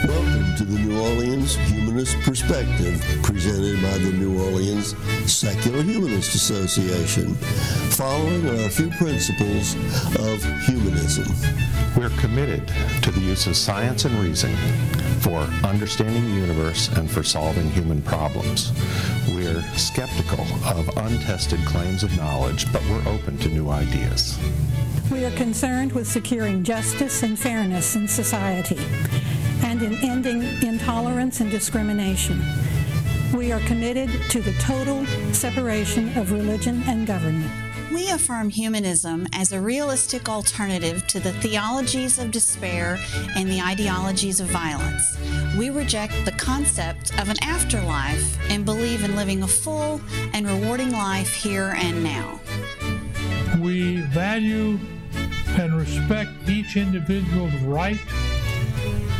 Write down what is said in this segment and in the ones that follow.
Welcome to the New Orleans Humanist Perspective, presented by the New Orleans Secular Humanist Association, following our few principles of humanism. We're committed to the use of science and reason for understanding the universe and for solving human problems. We're skeptical of untested claims of knowledge, but we're open to new ideas. We are concerned with securing justice and fairness in society and in ending intolerance and discrimination. We are committed to the total separation of religion and government. We affirm humanism as a realistic alternative to the theologies of despair and the ideologies of violence. We reject the concept of an afterlife and believe in living a full and rewarding life here and now. We value and respect each individual's right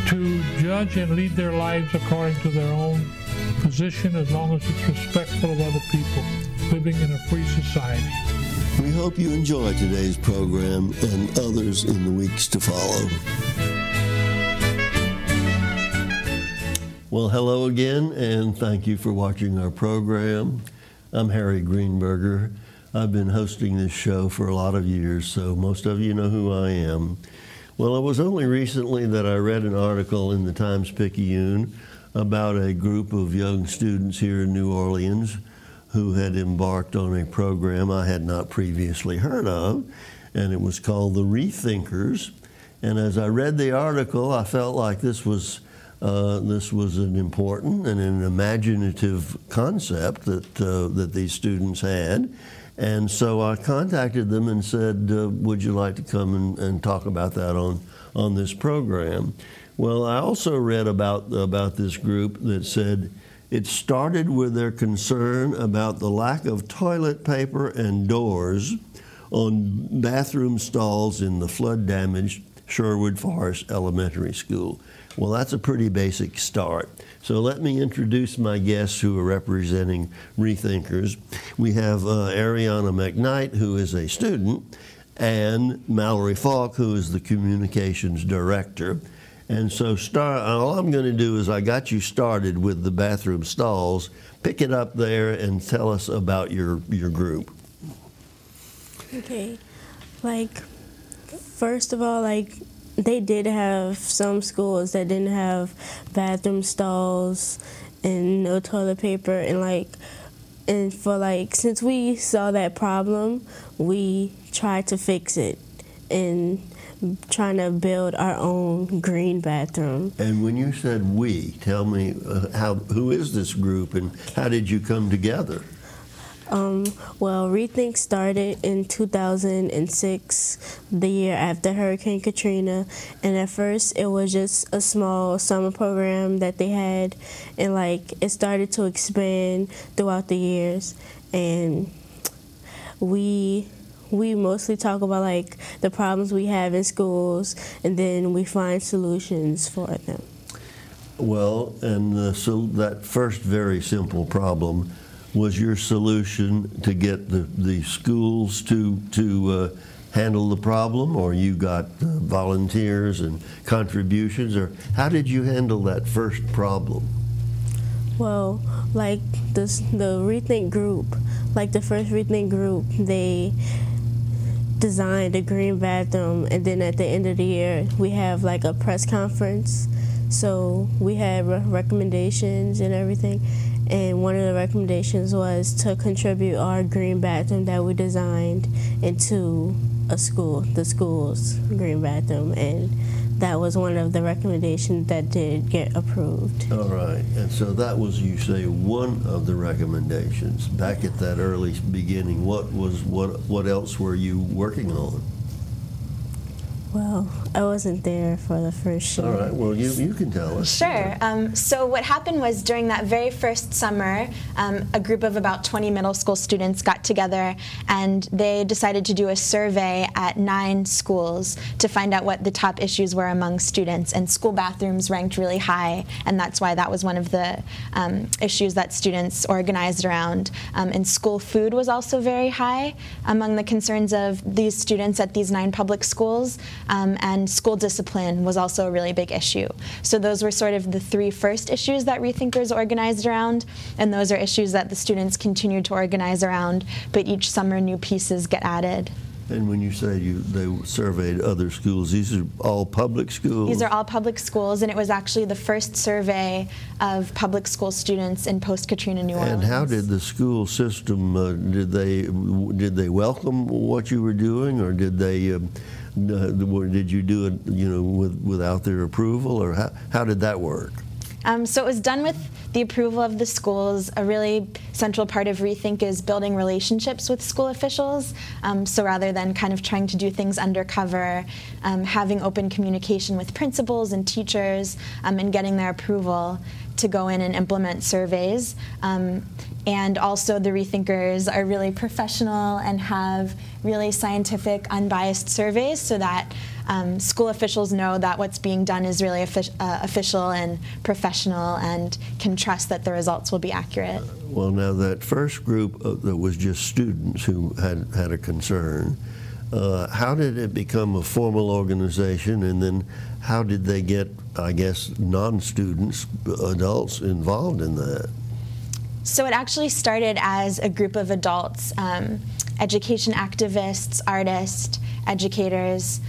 to judge and lead their lives according to their own position, as long as it's respectful of other people, living in a free society. We hope you enjoy today's program and others in the weeks to follow. Well, hello again, and thank you for watching our program. I'm Harry Greenberger. I've been hosting this show for a lot of years, so most of you know who I am. Well, it was only recently that I read an article in the Times-Picayune about a group of young students here in New Orleans who had embarked on a program I had not previously heard of, and it was called the Rethinkers. And as I read the article, I felt like this was an important and an imaginative concept that these students had. And so I contacted them and said, would you like to come and talk about that on this program? Well, I also read about this group that said it started with their concern about the lack of toilet paper and doors on bathroom stalls in the flood-damaged Sherwood Forest Elementary School. Well, that's a pretty basic start. So let me introduce my guests who are representing Rethinkers. We have Ariana McKnight, who is a student, and Mallory Falk, who is the communications director. And so all I'm going to do is I got you started with the bathroom stalls. Pick it up there and tell us about your group. Okay. First of all, they did have some schools that didn't have bathroom stalls and no toilet paper, and since we saw that problem, we tried to fix it and trying to build our own green bathroom. And when you said we, tell me who is this group and how did you come together? Well, Rethink started in 2006, the year after Hurricane Katrina, and at first it was just a small summer program that they had, and it started to expand throughout the years, and we mostly talk about the problems we have in schools, and then we find solutions for them. Well, and so that first very simple problem was your solution to get the schools to handle the problem, or you got volunteers and contributions, or how did you handle that first problem? Well, the Rethink group, the first Rethink group, they designed a green bathroom, and then at the end of the year we have a press conference, so we had recommendations and everything, and one of the recommendations was to contribute our green bathroom that we designed into the school's green bathroom, and that was one of the recommendations that did get approved. All right, and so that was, you say, one of the recommendations. Back at that early beginning, what else were you working on? Well, I wasn't there for the first year. All right, well, you can tell us. Sure. So what happened was during that very first summer, a group of about 20 middle school students got together and they decided to do a survey at 9 schools to find out what the top issues were among students. And school bathrooms ranked really high, and that's why that was one of the issues that students organized around. And school food was also very high among the concerns of these students at these 9 public schools. And school discipline was also a really big issue. So those were sort of the 3 first issues that Rethinkers organized around, and those are issues that the students continued to organize around, but each summer new pieces get added. And when you say they surveyed other schools, these are all public schools? These are all public schools, and it was actually the first survey of public school students in post-Katrina New Orleans. And how did the school system, did they welcome what you were doing, or did they, did you do it, without their approval, or how did that work? So it was done with the approval of the schools. A really central part of Rethink is building relationships with school officials. So rather than kind of trying to do things undercover, having open communication with principals and teachers, and getting their approval to go in and implement surveys. And also the Rethinkers are really professional and have really scientific, unbiased surveys so that school officials know that what's being done is really official and professional and can trust that the results will be accurate. Well, now that first group that was just students who had a concern, how did it become a formal organization, and then how did they get, I guess, non-students, adults involved in that? So it actually started as a group of adults, education activists, artists, educators,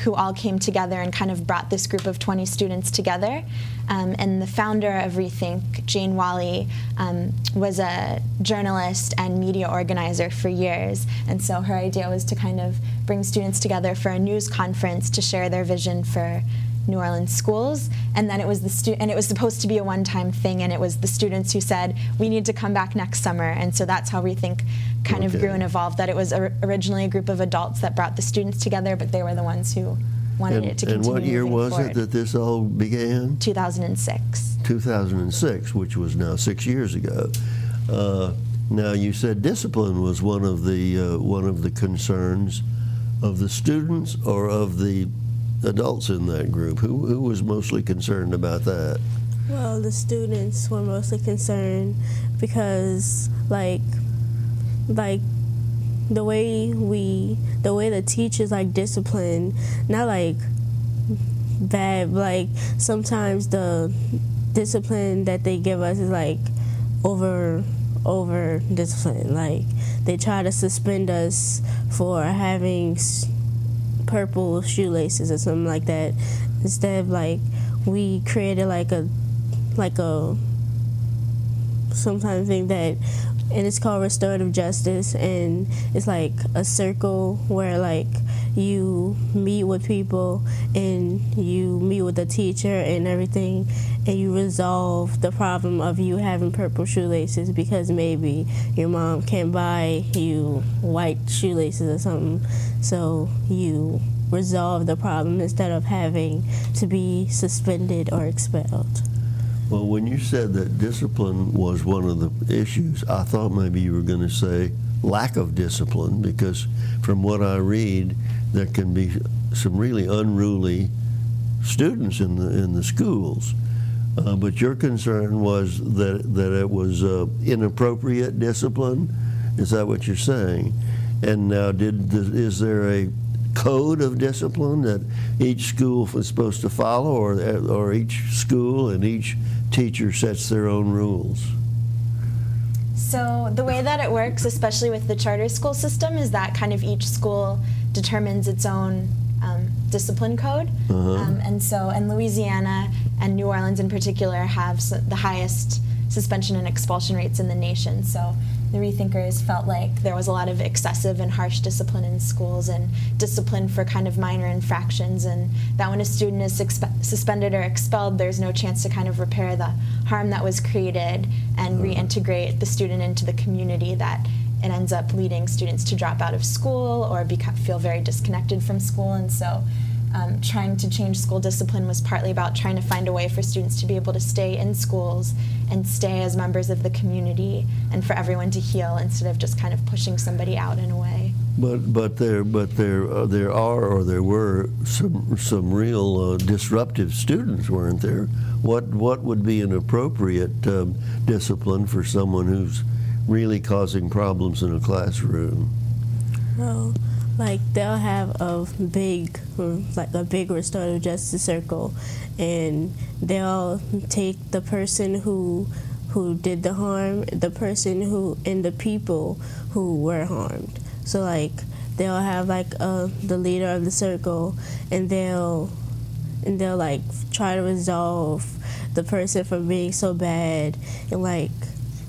who all came together and kind of brought this group of 20 students together. And the founder of Rethink, Jane Wally, was a journalist and media organizer for years. And so her idea was to kind of bring students together for a news conference to share their vision for New Orleans schools, and then it was and it was supposed to be a one-time thing, and it was the students who said, we need to come back next summer, and so that's how Rethink kind of grew and evolved, that it was originally a group of adults that brought the students together, but they were the ones who wanted it to continue. And what year was forward. it that this all began? 2006. 2006, which was now 6 years ago. Now you said discipline was one of the concerns of the students or of the adults in that group. Who was mostly concerned about that? Well, the students were mostly concerned because, like the way the teachers discipline, not bad, like sometimes the discipline that they give us is over discipline. Like they try to suspend us for having purple shoelaces or something like that, instead of we created a sometimes thing that, and it's called restorative justice, and it's a circle where you meet with people and you meet with the teacher and everything, and you resolve the problem of you having purple shoelaces because maybe your mom can't buy you white shoelaces or something, so you resolve the problem instead of having to be suspended or expelled. Well, when you said that discipline was one of the issues, I thought maybe you were going to say lack of discipline, because from what I read, there can be some really unruly students in the schools. But your concern was that it was inappropriate discipline. Is that what you're saying? And now, is there a code of discipline that each school is supposed to follow, or each school and each teacher sets their own rules? So the way that it works, especially with the charter school system, is that kind of each school determines its own discipline code. And Louisiana and New Orleans in particular have the highest suspension and expulsion rates in the nation. So the Rethinkers felt like there was a lot of excessive and harsh discipline in schools, and discipline for kind of minor infractions, and that when a student is suspended or expelled, there's no chance to kind of repair the harm that was created and reintegrate the student into the community, that it ends up leading students to drop out of school or feel very disconnected from school. And so trying to change school discipline was partly about trying to find a way for students to be able to stay in schools and stay as members of the community, and for everyone to heal instead of just kind of pushing somebody out in a way. But there were some real disruptive students, weren't there? What would be an appropriate discipline for someone who's really causing problems in a classroom? Well, like they'll have a big restorative justice circle, and they'll take the person who did the harm, the person and the people who were harmed. So like they'll have like the leader of the circle, and they'll like try to resolve the person from being so bad, and like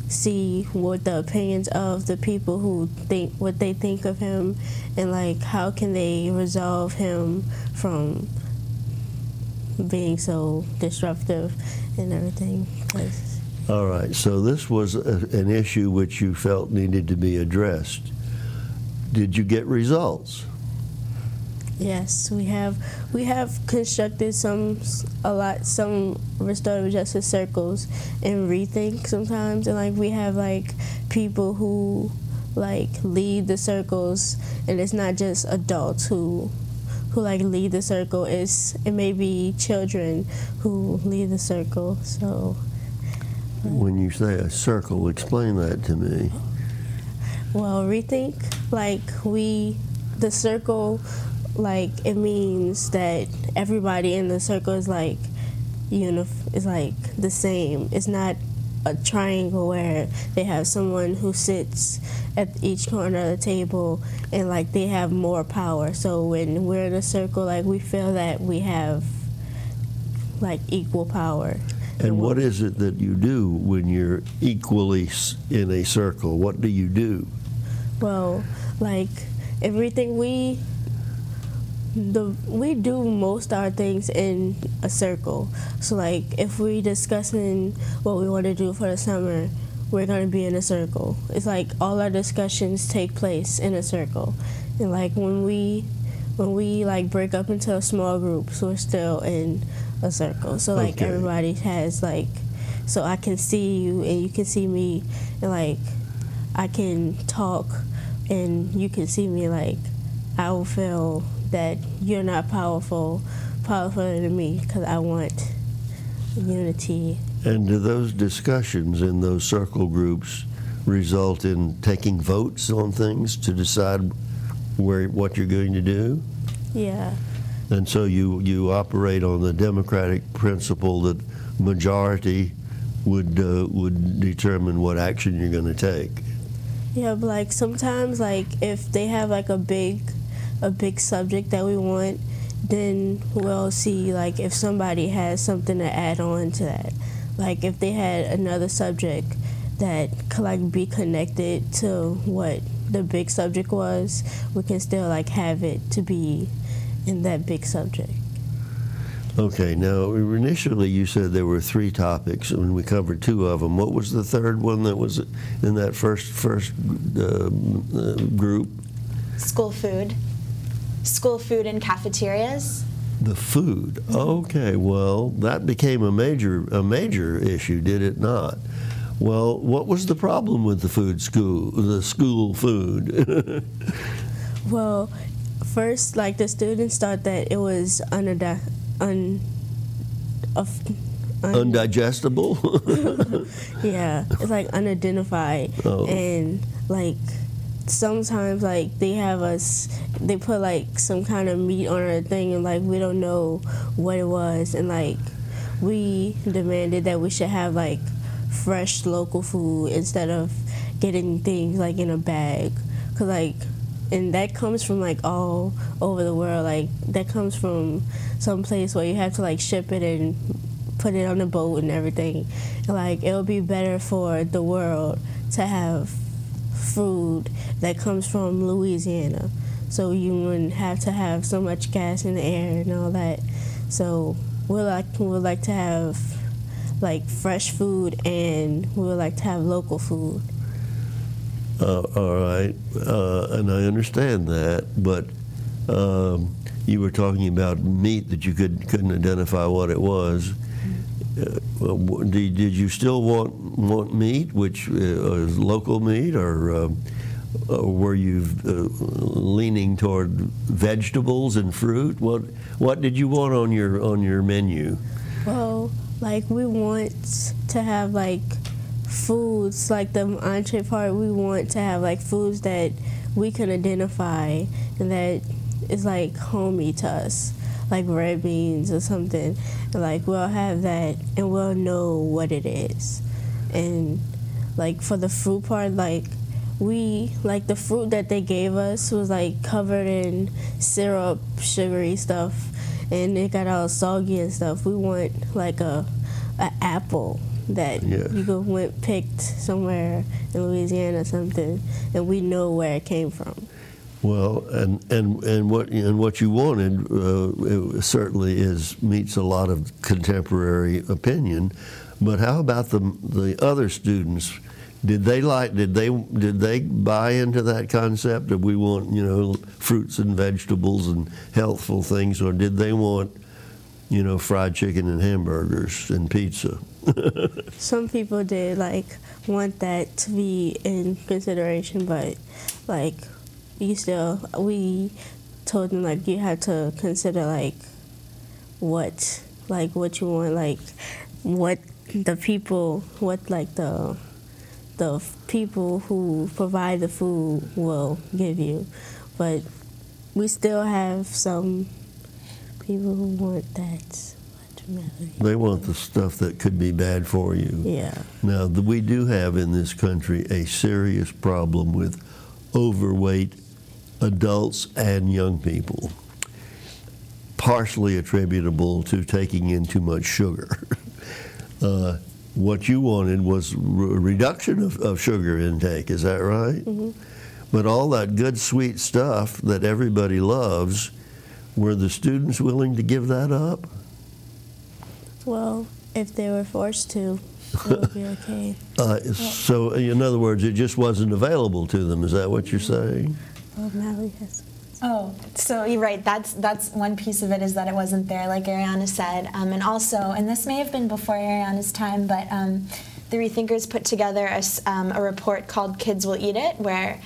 see what the opinions of the people who think what they think of him, and like how can they resolve him from being so disruptive and everything. All right, so this was an issue which you felt needed to be addressed. Did you get results? Yes, we have constructed some restorative justice circles and Rethink sometimes, and like we have like people who like lead the circles, and it's not just adults who like lead the circle. It may be children who lead the circle. So when you say a circle, explain that to me. Well, Rethink, like the circle, like it means that everybody in the circle is like is like the same. It's not a triangle where they have someone who sits at each corner of the table and like they have more power. So when we're in a circle, like we feel that we have like equal power. And what is it that you do when you're equally in a circle? What do you do? Well, like everything we do most of our things in a circle. So like if we're discussing what we want to do for the summer, we're going to be in a circle. It's like all our discussions take place in a circle. And like when we like break up into a small group, so we're still in a circle. So like everybody has like, so I can see you and you can see me, and like I can talk and you can see me. Like I will feel that you're not powerful than me, because I want unity. And do those discussions in those circle groups result in taking votes on things to decide what you're going to do? Yeah. And so you operate on the democratic principle that majority would determine what action you're going to take. Yeah, but like sometimes, like if they have like a big subject that we want, then we'll see like if somebody has something to add on to that. Like if they had another subject that could like be connected to what the big subject was, we can still like have it to be in that big subject. Okay, now initially you said there were 3 topics and we covered 2 of them. What was the third one that was in that first group? School food in cafeterias. The food. Okay, well that became a major issue, did it not? Well, what was the problem with the school food? Well, first, like the students thought that it was undigestible. Yeah, it's like unidentified. Oh. And like sometimes like they put like some kind of meat on our thing, and like we don't know what it was, and like we demanded that we should have like fresh local food instead of getting things like in a bag, cause like, and that comes from like all over the world. Like that comes from some place where you have to like ship it and put it on a boat and everything. And like it would be better for the world to have food that comes from Louisiana, so you wouldn't have to have so much gas in the air and all that. So we would like to have like fresh food, and we would like to have local food. All right, and I understand that, but you were talking about meat that you couldn't identify what it was. Did you still want meat, which is local meat, or were you leaning toward vegetables and fruit? What did you want on your menu? Well, like we want to have like foods, like the entree part. We want to have like foods that we can identify and that is like homey to us, like red beans or something. And, like we'll have that and we'll know what it is. And like for the fruit part, like the fruit that they gave us was like covered in syrup, sugary stuff, and it got all soggy and stuff. We want like a apple that you went picked somewhere in Louisiana or something, and we know where it came from. Well, and what you wanted it certainly meets a lot of contemporary opinion. But how about the other students? Did they buy into that concept that we want fruits and vegetables and healthful things, or did they want fried chicken and hamburgers and pizza? Some people did want that to be in consideration, but we told them you had to consider what you want, what the people who provide the food will give you. But we still have some people who want that. They want the stuff that could be bad for you. Yeah. Now, we do have in this country a serious problem with overweight adults and young people, partially attributable to taking in too much sugar. What you wanted was a reduction of sugar intake, is that right? Mm-hmm. But all that good, sweet stuff that everybody loves, were the students willing to give that up? Well, if they were forced to, it would be okay. So, in other words, it just wasn't available to them. Is that what you're saying? Well, Mallory has. Oh, so you're right. That's one piece of it, is that it wasn't there, like Ariana said. And also, and this may have been before Ariana's time, but the Rethinkers put together a report called Kids Will Eat It, where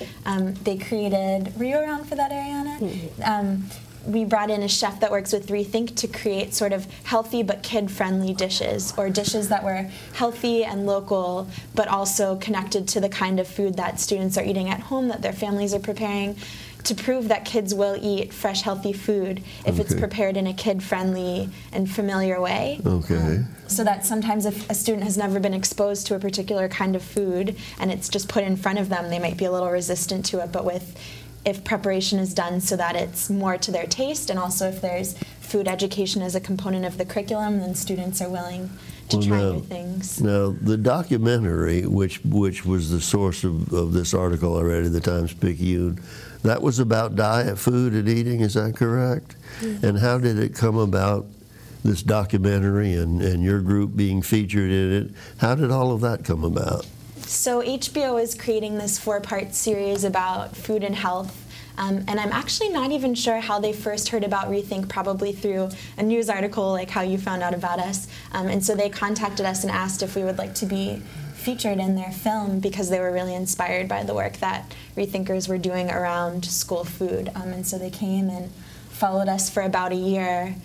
they created, were you around for that, Ariana? Mm-hmm. We brought in a chef that works with Rethink to create sort of healthy but kid-friendly dishes, or dishes that were healthy and local, but also connected to the kind of food that students are eating at home, that their families are preparing, to prove that kids will eat fresh, healthy food if it's prepared in a kid-friendly and familiar way. Okay. So that sometimes if a student has never been exposed to a particular kind of food and it's just put in front of them, they might be a little resistant to it, but if preparation is done so that it's more to their taste, and also if there's food education as a component of the curriculum, then students are willing to try new things. Now, the documentary, which was the source of this article already, the Times-Picayune, that was about diet, food, and eating, is that correct? Mm-hmm. And how did it come about, this documentary and your group being featured in it? How did all of that come about? So HBO is creating this 4-part series about food and health, and I'm actually not even sure how they first heard about Rethink, probably through a news article like how you found out about us. And so they contacted us and asked if we would like to be featured in their film, because they were really inspired by the work that Rethinkers were doing around school food. And so they came and followed us for about a year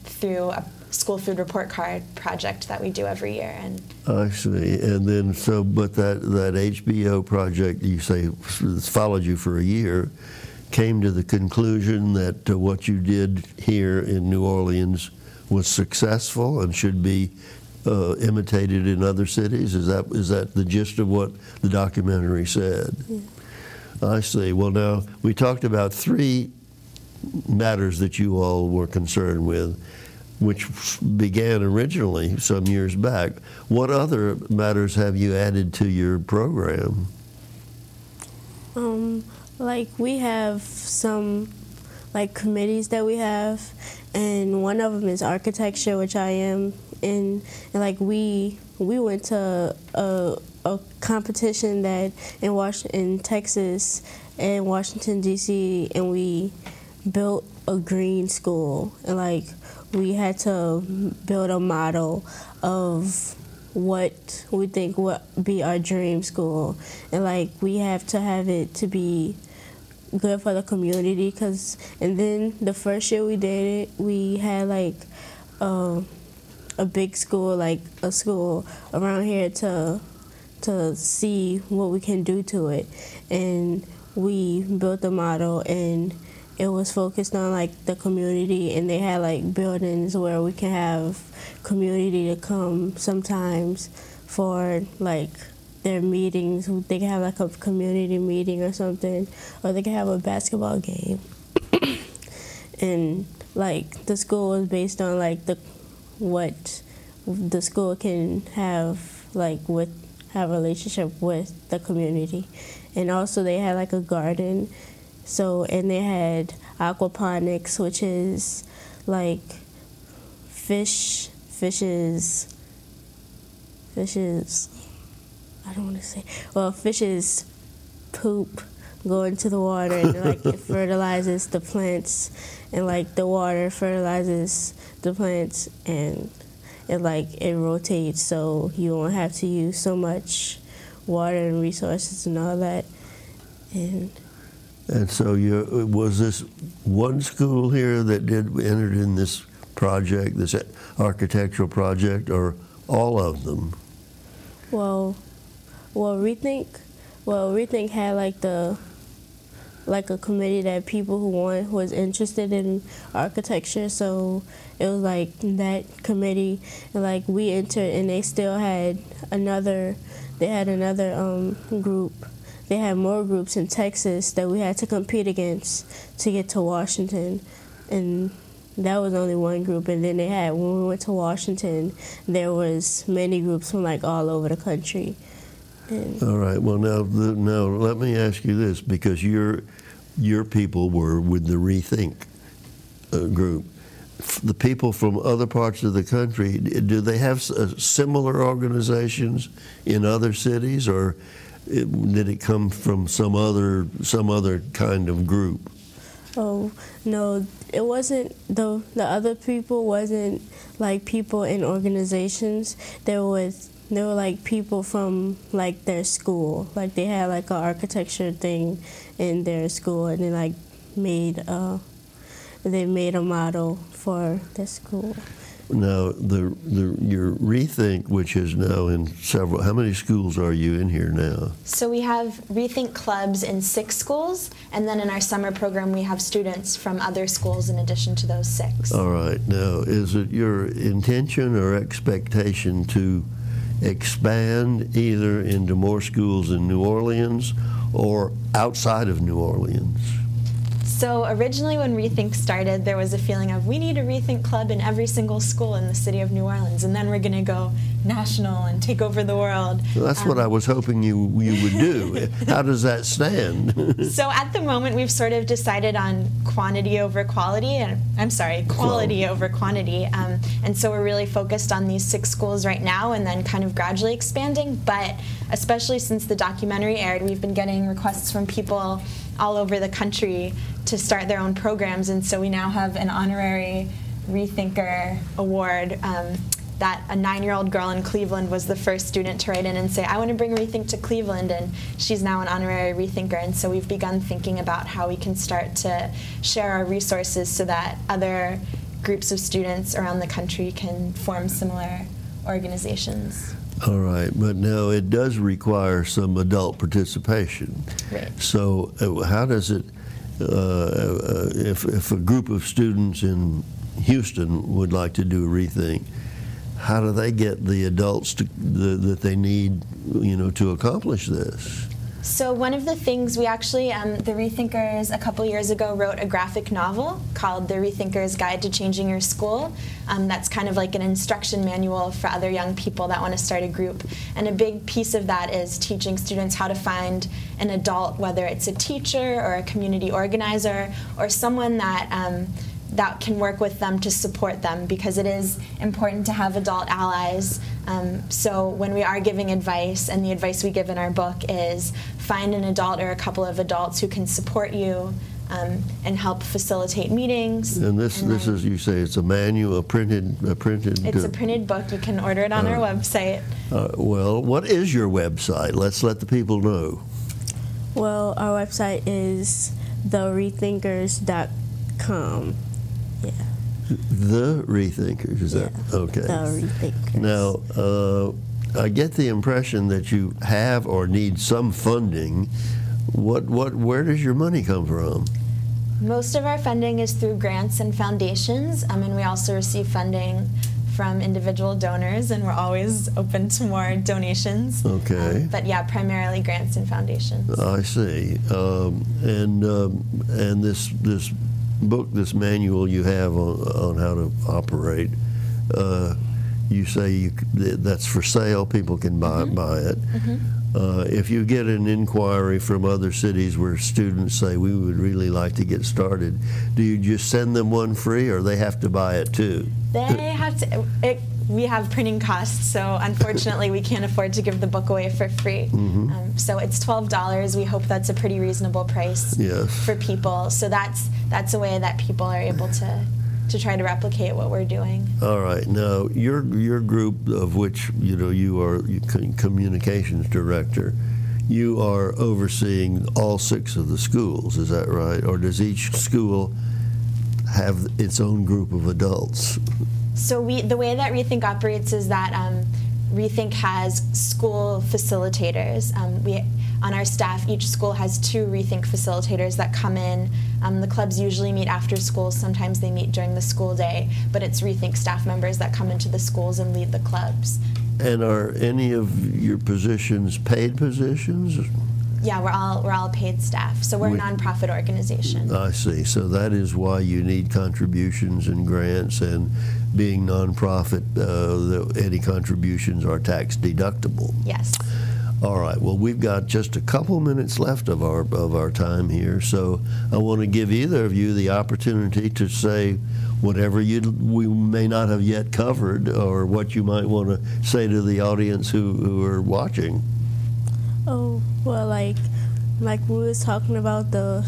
through a school food report card project that we do every year. And I see. And then, but that HBO project, you say, followed you for a year, came to the conclusion that what you did here in New Orleans was successful and should be imitated in other cities? Is that the gist of what the documentary said? Yeah. I see. Well, now, we talked about 3 matters that you all were concerned with, which began originally some years back. What other matters have you added to your program? We have some committees that we have, and one of them is architecture, which I am in. And we went to a competition that in Texas and Washington D.C., and we built a green school, and like we had to build a model of what we think would be our dream school, and like we have to have it to be good for the community. And then the first year we did it, we had like a big school, like a school around here to see what we can do to it, and we built a model, and it was focused on like the community, and they had like buildings where we can have community to come sometimes for like their meetings. They can have like a community meeting or something, or they can have a basketball game. And like the school was based on like what the school can have, like have a relationship with the community. And also they had like a garden. So, and they had aquaponics, which is like fishes, I don't want to say, well, fishes poop go into the water, and like it fertilizes the plants, and like the water fertilizes the plants, and it rotates, so you won't have to use so much water and resources and all that. And so was this one school here that entered in this project, this architectural project, or all of them? Well, Rethink had like a committee that people who was interested in architecture, so it was like that committee, and like we entered, and they still had another group. They had more groups in Texas that we had to compete against to get to Washington, and that was only one group. And then when we went to Washington, there was many groups from like all over the country. All right. Well, now let me ask you this, because your people were with the Rethink group. The people from other parts of the country, do they have similar organizations in other cities, or did it come from some other kind of group? Oh no, it wasn't. The other people wasn't like people in organizations. There were like people from like their school. Like they had like an architecture thing in their school, and they like made a model for the school. Now, your Rethink, which is now in several, how many schools are you in here now? So we have Rethink clubs in 6 schools, and then in our summer program we have students from other schools in addition to those 6. All right. Now, is it your intention or expectation to expand either into more schools in New Orleans or outside of New Orleans? So originally when Rethink started, there was a feeling of, we need a Rethink club in every single school in the city of New Orleans, and then we're going to go national and take over the world. Well, that's what I was hoping you would do. How does that stand? So at the moment, we've sort of decided on quality over quantity, and so we're really focused on these 6 schools right now, and then kind of gradually expanding. But especially since the documentary aired, we've been getting requests from people all over the country to start their own programs, and so we now have an honorary Rethinker award that a 9-year-old girl in Cleveland was the first student to write in and say, I want to bring Rethink to Cleveland, and she's now an honorary Rethinker. And so we've begun thinking about how we can start to share our resources so that other groups of students around the country can form similar organizations. All right, but now it does require some adult participation. Right. So how does it, if a group of students in Houston would like to do a Rethink, how do they get the adults that they need, to accomplish this? So one of the things we actually, the Rethinkers a couple years ago wrote a graphic novel called The Rethinkers Guide to Changing Your School. That's kind of like an instruction manual for other young people that want to start a group. And a big piece of that is teaching students how to find an adult, whether it's a teacher or a community organizer or someone that that can work with them to support them, because it is important to have adult allies. So when we are giving advice, and the advice we give in our book is find an adult or a couple of adults who can support you and help facilitate meetings. And this is, you say it's a manual, a printed. It's a printed book. You can order it on our website. Well, what is your website? Let's let the people know. Well, our website is therethinkers.com. Yeah. The Rethinkers, is that okay? The Rethinkers. Now, I get the impression that you have or need some funding. Where does your money come from? Most of our funding is through grants and foundations, and we also receive funding from individual donors, and we're always open to more donations. Okay. But yeah, primarily grants and foundations. I see. And this book, this manual you have on how to operate, you say that's for sale. People can buy it. If you get an inquiry from other cities where students say, we would really like to get started, do you just send them one free, or they have to buy it too? They have to. We have printing costs, so unfortunately we can't afford to give the book away for free. So it's $12. We hope that's a pretty reasonable price for people. So that's a way that people are able to try to replicate what we're doing. All right. Now, your group, of which you are communications director, you are overseeing all 6 of the schools. Is that right? Or does each school have its own group of adults? So the way that Rethink operates is that Rethink has school facilitators. On our staff, each school has 2 Rethink facilitators that come in. The clubs usually meet after school. Sometimes they meet during the school day, but it's Rethink staff members that come into the schools and lead the clubs. And are any of your positions paid positions? Yeah, we're all paid staff. So we're a nonprofit organization. I see. So that is why you need contributions and grants, and being nonprofit, any contributions are tax deductible. Yes. All right. Well, we've got just a couple minutes left of our time here, so I want to give either of you the opportunity to say whatever we may not have yet covered, or what you might want to say to the audience who are watching. Oh, well, like we was talking about the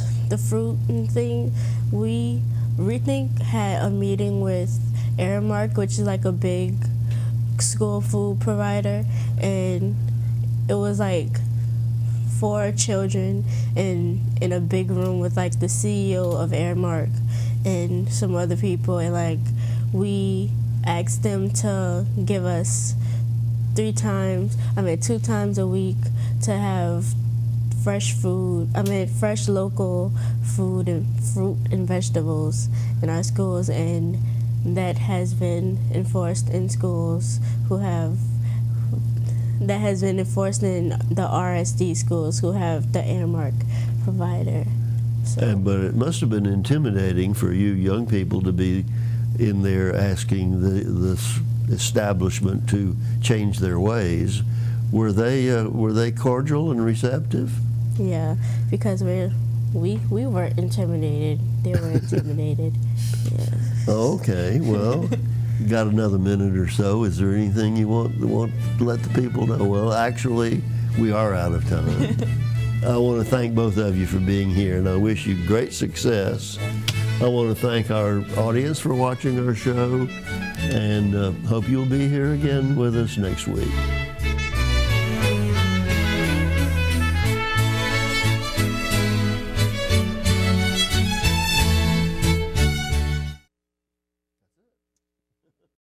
fruit and thing, Rethink had a meeting with Aramark, which is like a big school food provider, and it was like 4 children in a big room with like the CEO of Aramark and some other people, and like we asked them to give us 2 times a week to have fresh local food and fruit and vegetables in our schools, and that has been enforced in schools that has been enforced in the RSD schools who have the Aramark provider. So. But it must have been intimidating for you young people to be in there asking this establishment to change their ways. Were they cordial and receptive? Yeah, because we weren't intimidated. They were intimidated. Yeah. Okay, well, got another minute or so. Is there anything you want to let the people know? Well, actually, we are out of time. I want to thank both of you for being here, and I wish you great success. I want to thank our audience for watching our show, and hope you'll be here again with us next week.